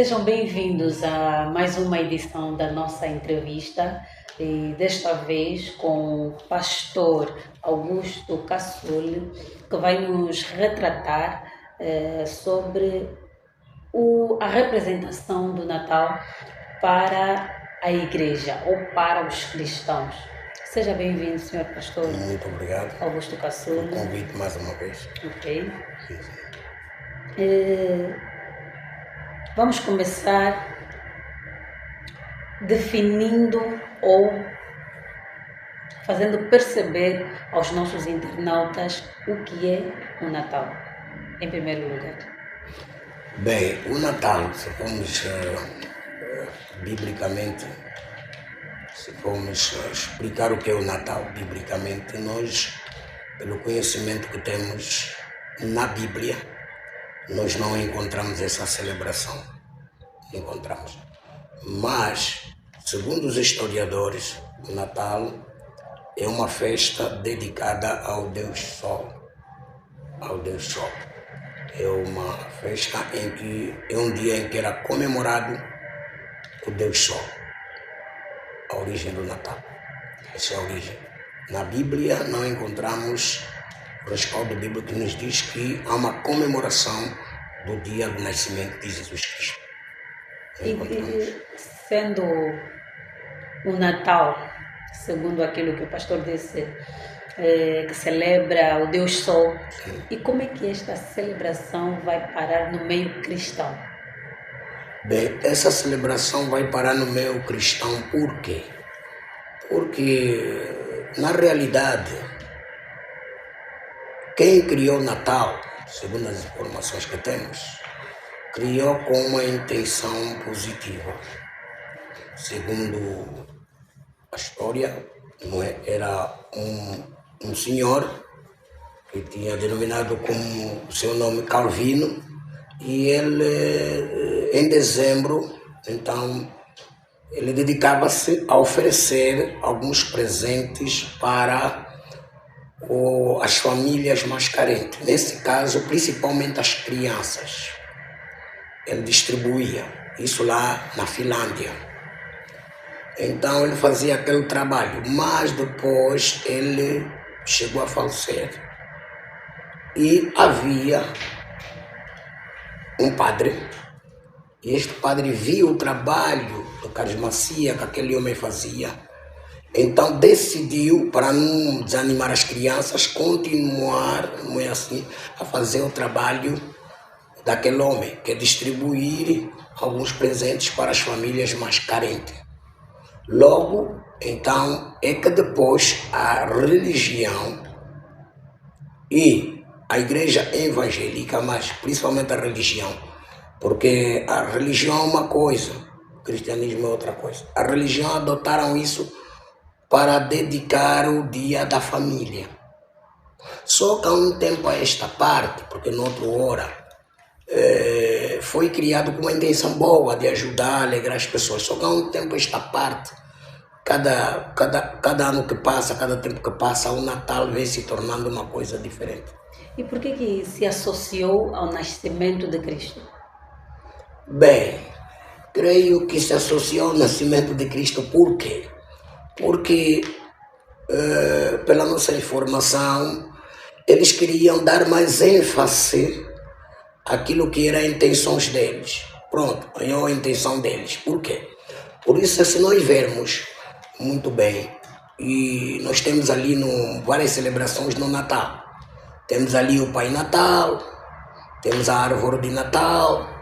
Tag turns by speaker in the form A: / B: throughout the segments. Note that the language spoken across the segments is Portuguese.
A: Sejam bem-vindos a mais uma edição da nossa entrevista, e desta vez com o pastor Augusto Cassule, que vai nos retratar sobre a representação do Natal para a igreja ou para os cristãos. Seja bem-vindo, senhor pastor
B: Muito obrigado
A: Augusto
B: pelo
A: Cassule.
B: convite mais uma vez.
A: Ok.
B: Sim, sim.
A: Vamos começar definindo ou fazendo perceber aos nossos internautas o que é o Natal, em primeiro lugar.
B: Bem, o Natal, se formos biblicamente, se formos explicar o que é o Natal biblicamente, nós, pelo conhecimento que temos na Bíblia, nós não encontramos essa celebração. Encontramos. Mas, segundo os historiadores, o Natal é uma festa dedicada ao Deus Sol. Ao Deus Sol. É uma festa em que é um dia em que era comemorado o Deus Sol. A origem do Natal. Essa é a origem. Na Bíblia não encontramos o respaldo bíblico que nos diz que há uma comemoração do dia do nascimento de Jesus Cristo.
A: E sendo o Natal, segundo aquilo que o pastor disse, que celebra o Deus Sol, e como é que esta celebração vai parar no meio cristão?
B: Bem, essa celebração vai parar no meio cristão por quê? Porque, na realidade, quem criou o Natal, segundo as informações que temos, criou com uma intenção positiva. Segundo a história, era um senhor que tinha denominado como o seu nome Calvino, e ele, em dezembro, então, ele dedicava-se a oferecer alguns presentes para as famílias mais carentes. Nesse caso, principalmente as crianças. Ele distribuía isso lá na Finlândia. Então ele fazia aquele trabalho, mas depois ele chegou a falecer. E havia um padre, e este padre viu o trabalho do carismacia que aquele homem fazia. Então decidiu, para não desanimar as crianças, continuar, não é assim, a fazer o trabalho daquele homem, que é distribuir alguns presentes para as famílias mais carentes. Logo, então, é que depois a religião e a igreja evangélica, mas principalmente a religião, porque a religião é uma coisa, o cristianismo é outra coisa. A religião adotaram isso para dedicar o dia da família. Só que há um tempo a esta parte, porque noutra hora, foi criado com uma intenção boa de ajudar, alegrar as pessoas. Só que há um tempo a esta parte, cada ano que passa, cada tempo que passa, o Natal vem se tornando uma coisa diferente.
A: E por que se associou ao nascimento de Cristo?
B: Bem, creio que se associou ao nascimento de Cristo. Por quê? Porque, pela nossa informação, eles queriam dar mais ênfase àquilo que era a intenção deles. Pronto, ganhou a intenção deles. Por quê? Por isso, se nós vermos muito bem, e nós temos ali várias celebrações no Natal. Temos ali o Pai Natal, temos a árvore de Natal,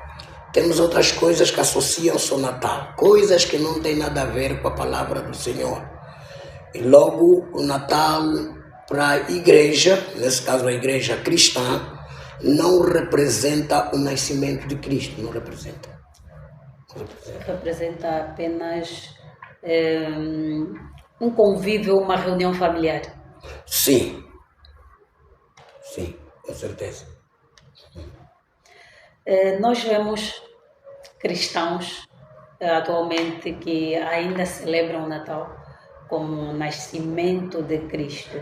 B: temos outras coisas que associam-se ao Natal, coisas que não têm nada a ver com a palavra do Senhor. E logo o Natal para a igreja, nesse caso a igreja cristã, não representa o nascimento de Cristo, não representa.
A: Representa apenas um convívio, uma reunião familiar.
B: Sim, com certeza.
A: Nós vemos cristãos atualmente que ainda celebram o Natal como o nascimento de Cristo.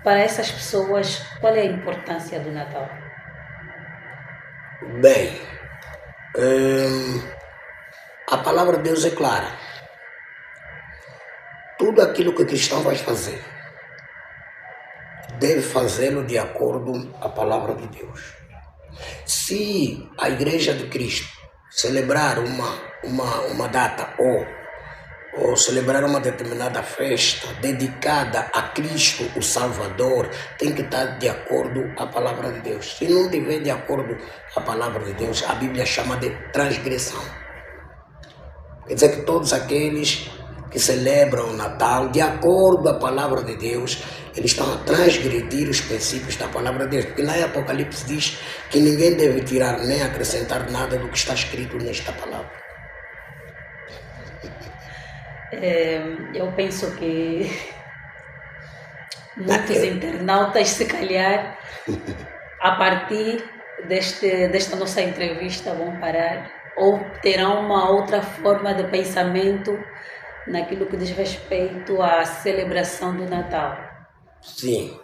A: Para essas pessoas, qual é a importância do Natal?
B: Bem, A palavra de Deus é clara. Tudo aquilo que o cristão vai fazer, deve fazê-lo de acordo com a palavra de Deus. Se a Igreja de Cristo celebrar uma data ou celebrar uma determinada festa dedicada a Cristo, o Salvador, tem que estar de acordo com a palavra de Deus. Se não estiver de acordo com a palavra de Deus, a Bíblia chama de transgressão. Quer dizer que todos aqueles que celebram o Natal, de acordo com a palavra de Deus, eles estão a transgredir os princípios da palavra de Deus. Porque lá em Apocalipse diz que ninguém deve tirar nem acrescentar nada do que está escrito nesta palavra.
A: Eu penso que muitos internautas, se calhar, a partir desta nossa entrevista, vão parar ou terão uma outra forma de pensamento naquilo que diz respeito à celebração do Natal.
B: Sim.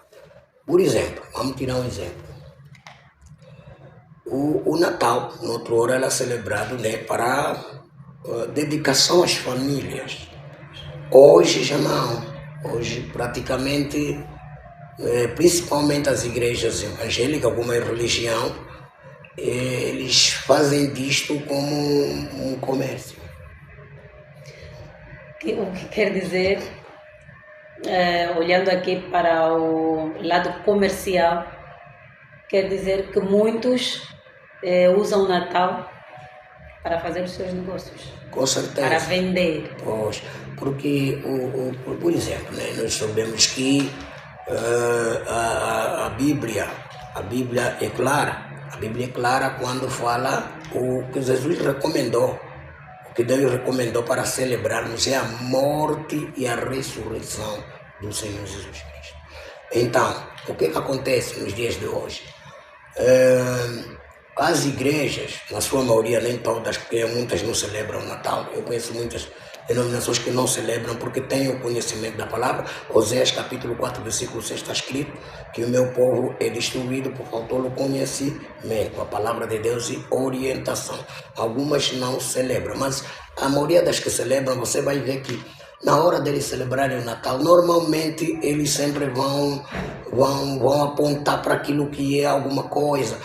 B: Por exemplo, vamos tirar um exemplo. O Natal, noutra hora, era celebrado, né, para dedicação às famílias. Hoje já não. Hoje praticamente, principalmente as igrejas evangélicas, alguma religião, eles fazem disto como um comércio.
A: O que quer dizer, olhando aqui para o lado comercial, quer dizer que muitos usam o Natal para fazer os seus negócios.
B: Com certeza.
A: Para vender.
B: Pois, porque, por exemplo, né, nós sabemos que a Bíblia é clara. A Bíblia é clara quando fala o que Jesus recomendou. O que Deus recomendou para celebrarmos é a morte e a ressurreição do Senhor Jesus Cristo. Então, o que acontece nos dias de hoje? As igrejas, na sua maioria, nem todas, porque muitas não celebram o Natal. Eu conheço muitas denominações que não celebram porque têm o conhecimento da palavra. Oséias capítulo 4, versículo 6 está escrito que o meu povo é destruído por falta do conhecimento, a palavra de Deus e orientação. Algumas não celebram, mas a maioria das que celebram, você vai ver que na hora deles celebrarem o Natal, normalmente eles sempre vão apontar para aquilo que é alguma coisa.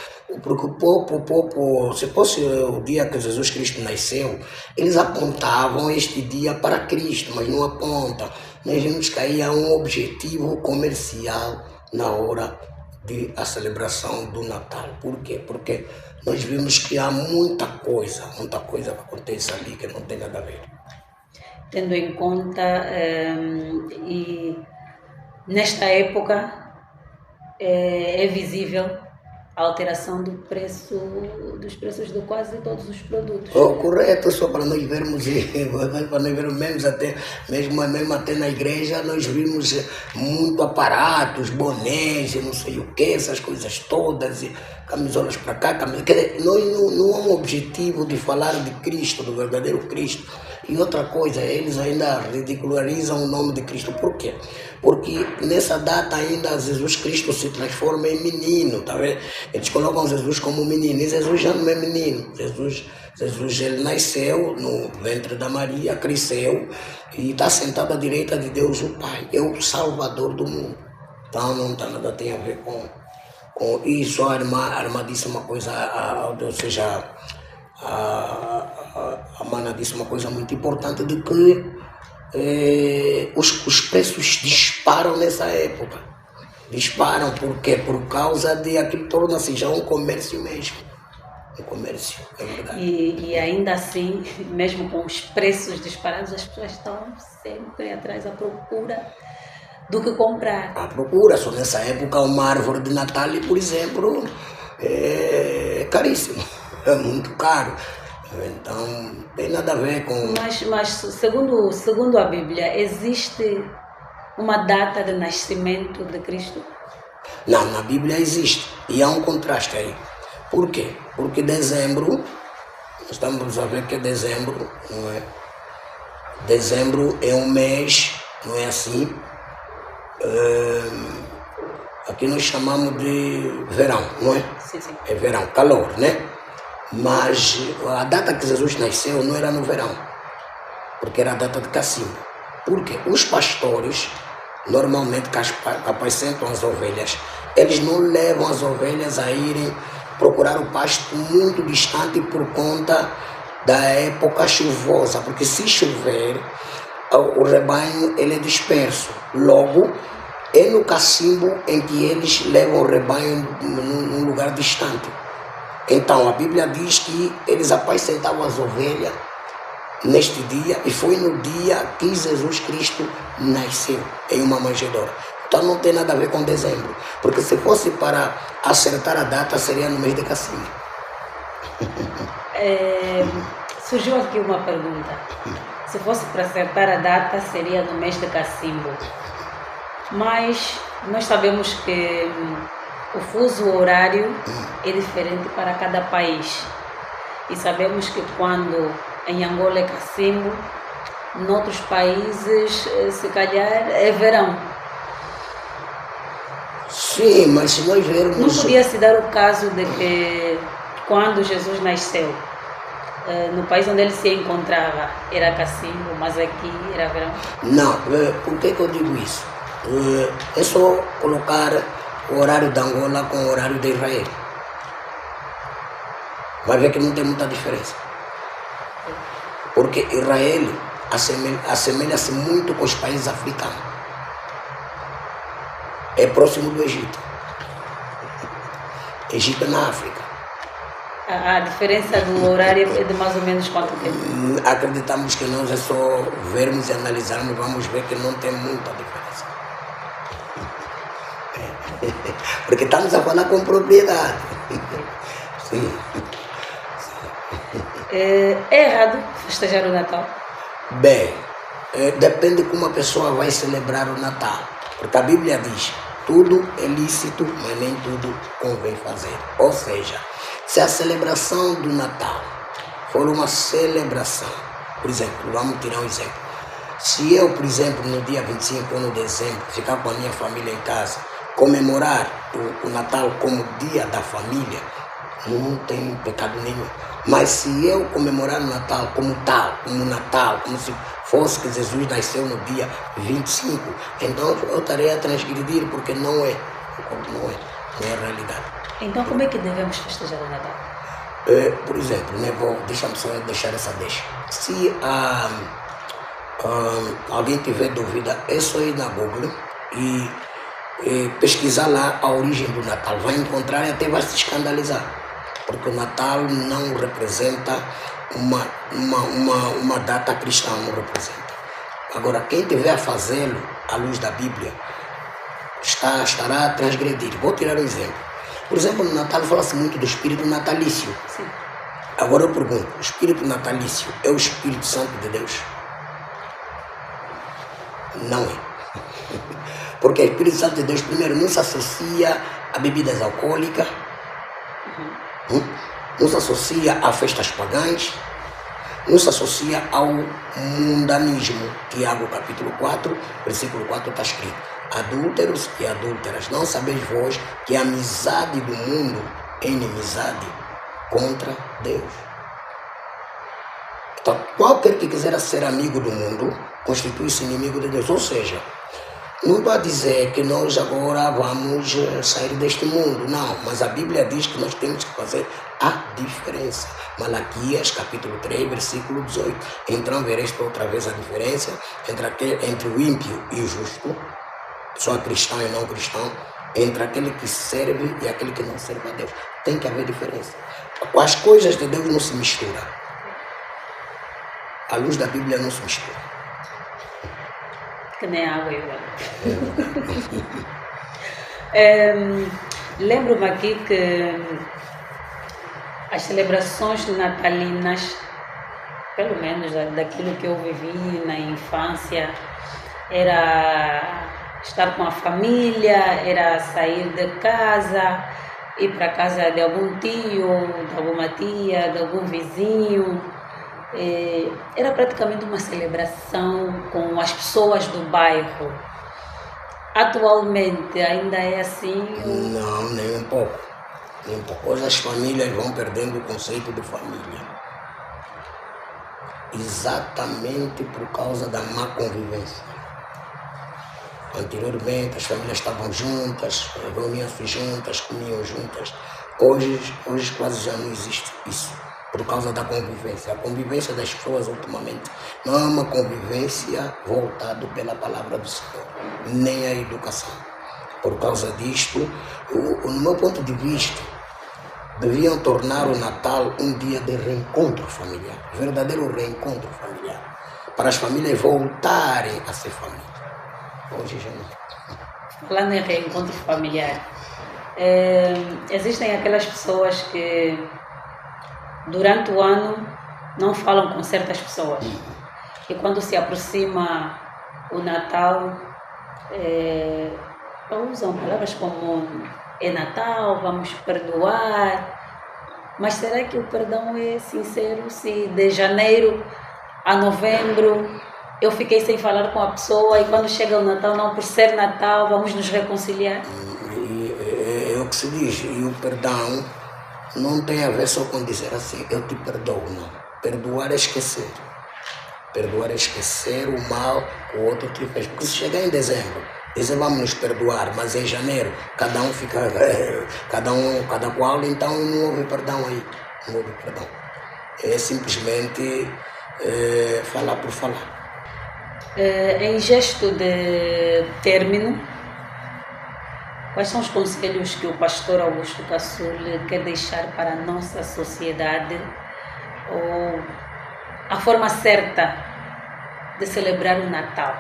B: Porque o povo, se fosse o dia que Jesus Cristo nasceu, eles apontavam este dia para Cristo, mas não apontam. Nós vimos que aí há um objetivo comercial na hora da celebração do Natal. Por quê? Porque nós vimos que há muita coisa que acontece ali que não tem nada a ver.
A: Tendo em conta, e nesta época é visível a alteração dos preços de quase todos os produtos.
B: Correto, só para nós vermos, mesmo até na igreja, nós vimos muito aparatos, bonés, não sei o que, essas coisas todas, e camisolas para cá, quer dizer, nós não há um objetivo de falar de Cristo, do verdadeiro Cristo. E outra coisa, eles ainda ridicularizam o nome de Cristo. Por quê? Porque nessa data ainda Jesus Cristo se transforma em menino, tá vendo? Eles colocam Jesus como menino, e Jesus já não é menino. Jesus ele nasceu no ventre da Maria, cresceu e está sentado à direita de Deus o Pai. É o Salvador do mundo. Então não tem nada a ver com isso. A irmã disse uma coisa, ou seja, a mana disse uma coisa muito importante, de que os preços disparam nessa época. Disparam, por quê? Por causa de aquilo torna-se já um comércio mesmo. Um comércio, é verdade.
A: E ainda assim, mesmo com os preços disparados, as pessoas estão sempre atrás à procura do que comprar.
B: A procura, só nessa época uma árvore de Natal, por exemplo, é caríssimo. É muito caro, então não tem nada a ver com...
A: Mas segundo a Bíblia, existe uma data de nascimento de Cristo?
B: Não, na Bíblia existe, e há um contraste aí. Por quê? Porque dezembro, estamos a ver que dezembro, não é? Dezembro é um mês, não é assim? Aqui nós chamamos de verão, não é?
A: Sim.
B: É verão, calor, né? Mas a data que Jesus nasceu não era no verão, porque era a data de cacimbo. Porque os pastores, normalmente que apacentam as ovelhas, eles não levam as ovelhas a irem procurar o pasto muito distante por conta da época chuvosa, porque se chover, o rebanho ele é disperso. Logo, é no cacimbo em que eles levam o rebanho num lugar distante. Então, a Bíblia diz que eles apacentavam as ovelhas neste dia, e foi no dia que Jesus Cristo nasceu, em uma manjedoura. Então, não tem nada a ver com dezembro, porque se fosse para acertar a data, seria no mês de cacimbo.
A: Surgiu aqui uma pergunta. Se fosse para acertar a data, seria no mês de cacimbo. Mas nós sabemos que o fuso horário é diferente para cada país. E sabemos que quando em Angola é cacimbo, noutros países, se calhar, é verão.
B: Sim, mas se nós vermos...
A: Não podia se dar o caso de que quando Jesus nasceu, no país onde ele se encontrava, era cacimbo, mas aqui era verão?
B: Não, por que eu digo isso? É só colocar o horário de Angola com o horário de Israel. Vai ver que não tem muita diferença. Porque Israel assemelha-se muito com os países africanos. É próximo do Egito. Egito é na África.
A: A diferença do horário é de mais ou menos quanto tempo?
B: Acreditamos que nós é só vermos e analisarmos, vamos ver que não tem muita diferença. Porque estamos a falar com propriedade. Sim.
A: É errado festejar o Natal?
B: Bem, depende de como a pessoa vai celebrar o Natal. Porque a Bíblia diz, tudo é lícito, mas nem tudo convém fazer. Ou seja, se a celebração do Natal for uma celebração, por exemplo, vamos tirar um exemplo. Se eu, por exemplo, no dia 25 de dezembro, ficar com a minha família em casa, comemorar o Natal como dia da família, não tem pecado nenhum. Mas se eu comemorar o Natal como tal, como Natal, como se fosse que Jesus nasceu no dia 25, então eu estarei a transgredir, porque não é a realidade.
A: Então como é que devemos festejar o Natal?
B: Por exemplo, né, deixa-me só deixar essa deixa. Se alguém tiver dúvida, é só ir na Google e pesquisar lá a origem do Natal. Vai encontrar e até vai se escandalizar. Porque o Natal não representa uma data cristã, não representa. Agora, quem tiver a fazê-lo à luz da Bíblia, estará a transgredir. Vou tirar um exemplo. Por exemplo, no Natal fala-se muito do espírito natalício.
A: Sim.
B: Agora eu pergunto, o espírito natalício é o Espírito Santo de Deus? Não é. Porque o Espírito Santo de Deus, primeiro, não se associa a bebidas alcoólicas, não se associa a festas pagãs, não se associa ao mundanismo. Tiago capítulo 4, versículo 4 está escrito: adúlteros e adúlteras, não sabeis vós que a amizade do mundo é inimizade contra Deus. Então, qualquer que quiser ser amigo do mundo, constitui-se inimigo de Deus. Ou seja, não vai dizer que nós agora vamos sair deste mundo, não. Mas a Bíblia diz que nós temos que fazer a diferença. Malaquias, capítulo 3, versículo 18. Então vereis outra vez a diferença entre o ímpio e o justo, só cristão e não cristão, entre aquele que serve e aquele que não serve a Deus. Tem que haver diferença. As coisas de Deus não se misturam. A luz da Bíblia não se mistura.
A: Que nem água e óleo. Lembro-me aqui que as celebrações natalinas, pelo menos daquilo que eu vivi na infância, era estar com a família, era sair de casa, ir para a casa de algum tio, de alguma tia, de algum vizinho. Era praticamente uma celebração com as pessoas do bairro. Atualmente ainda é assim?
B: Não, nem um pouco. Hoje as famílias vão perdendo o conceito de família. Exatamente por causa da má convivência. Anteriormente as famílias estavam juntas, reuniam-se juntas, comiam juntas. Hoje quase já não existe isso, por causa da convivência. A convivência das pessoas ultimamente não é uma convivência voltada pela palavra do Senhor, nem a educação. Por causa disto, no meu ponto de vista, deviam tornar o Natal um dia de reencontro familiar, verdadeiro reencontro familiar, para as famílias voltarem a ser família. Hoje já não.
A: Falando em reencontro familiar, existem aquelas pessoas que durante o ano não falam com certas pessoas e quando se aproxima o Natal usam palavras como é Natal, vamos perdoar, mas será que o perdão é sincero se de janeiro a novembro eu fiquei sem falar com a pessoa e quando chega o Natal, não por ser Natal, vamos nos reconciliar?
B: É o que se diz, e o perdão não tem a ver só com dizer assim, eu te perdoo, não. Perdoar é esquecer. Perdoar é esquecer o mal que o outro te fez. Porque se chegar em dezembro, dizer vamos nos perdoar, mas em janeiro cada um fica, cada qual, então não houve perdão aí. Não houve perdão. É simplesmente falar por falar.
A: Em gesto de término, quais são os conselhos que o pastor Augusto Caçule quer deixar para a nossa sociedade, ou a forma certa de celebrar o Natal?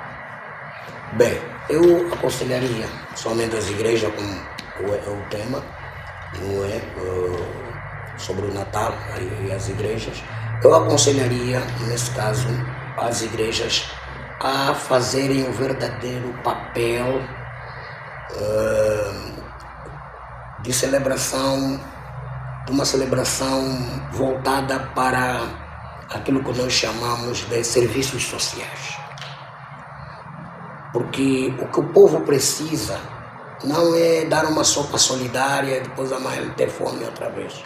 B: Bem, eu aconselharia somente as igrejas, como é o tema, não é, sobre o Natal e as igrejas. Eu aconselharia, nesse caso, as igrejas a fazerem o verdadeiro papel de celebração, de uma celebração voltada para aquilo que nós chamamos de serviços sociais. Porque o que o povo precisa não é dar uma sopa solidária e depois amanhã ter fome outra vez.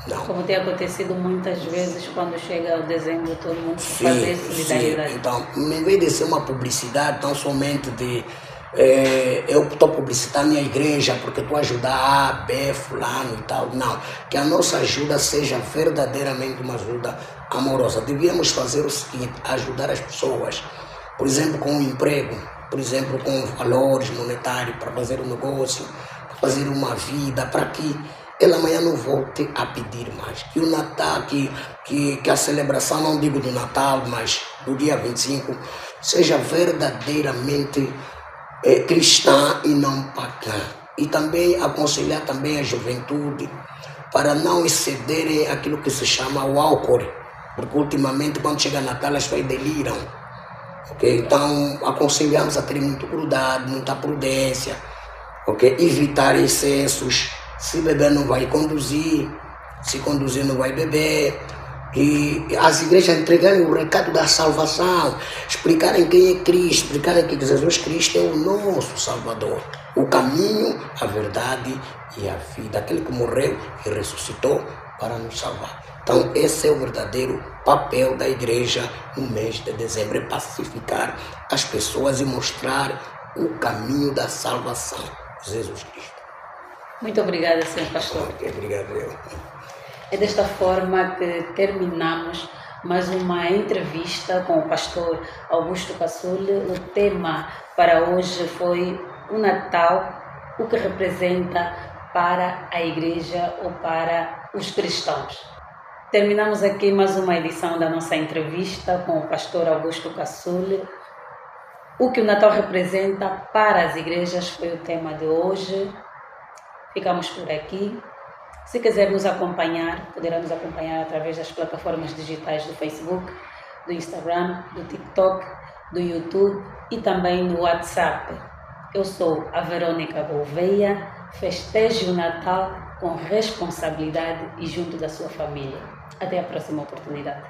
B: Não.
A: Como tem acontecido muitas vezes quando chega o dezembro, todo mundo fazer solidariedade.
B: Sim. Então, em vez de ser uma publicidade tão somente de eu estou publicitando minha igreja porque estou ajudar A, B, fulano e tal, não. Que a nossa ajuda seja verdadeiramente uma ajuda amorosa. Devíamos fazer o seguinte, ajudar as pessoas, por exemplo, com o emprego, por exemplo, com valores monetários para fazer um negócio, para fazer uma vida, para que ela amanhã não volte a pedir mais. Que o Natal, que a celebração, não digo do Natal, mas do dia 25, seja verdadeiramente cristã e não pagã. E também aconselhar também a juventude para não excederem aquilo que se chama o álcool. Porque ultimamente, quando chega Natal, as pessoas deliram. Okay? Então, aconselhamos a ter muito cuidado, muita prudência. Okay? Evitar excessos. Se beber não vai conduzir, se conduzir não vai beber. E as igrejas entregarem o recado da salvação, explicarem quem é Cristo, explicarem que Jesus Cristo é o nosso Salvador, o caminho, a verdade e a vida, aquele que morreu e ressuscitou para nos salvar. Então esse é o verdadeiro papel da igreja no mês de dezembro, é pacificar as pessoas e mostrar o caminho da salvação, Jesus Cristo.
A: Muito obrigada, senhor pastor.
B: Obrigado eu.
A: É desta forma que terminamos mais uma entrevista com o pastor Augusto Caçule. O tema para hoje foi o Natal, o que representa para a igreja ou para os cristãos. Terminamos aqui mais uma edição da nossa entrevista com o pastor Augusto Caçule. O que o Natal representa para as igrejas foi o tema de hoje. Ficamos por aqui. Se quiser nos acompanhar, poderá nos acompanhar através das plataformas digitais do Facebook, do Instagram, do TikTok, do YouTube e também no WhatsApp. Eu sou a Verônica Gouveia. Festeje o Natal com responsabilidade e junto da sua família. Até a próxima oportunidade.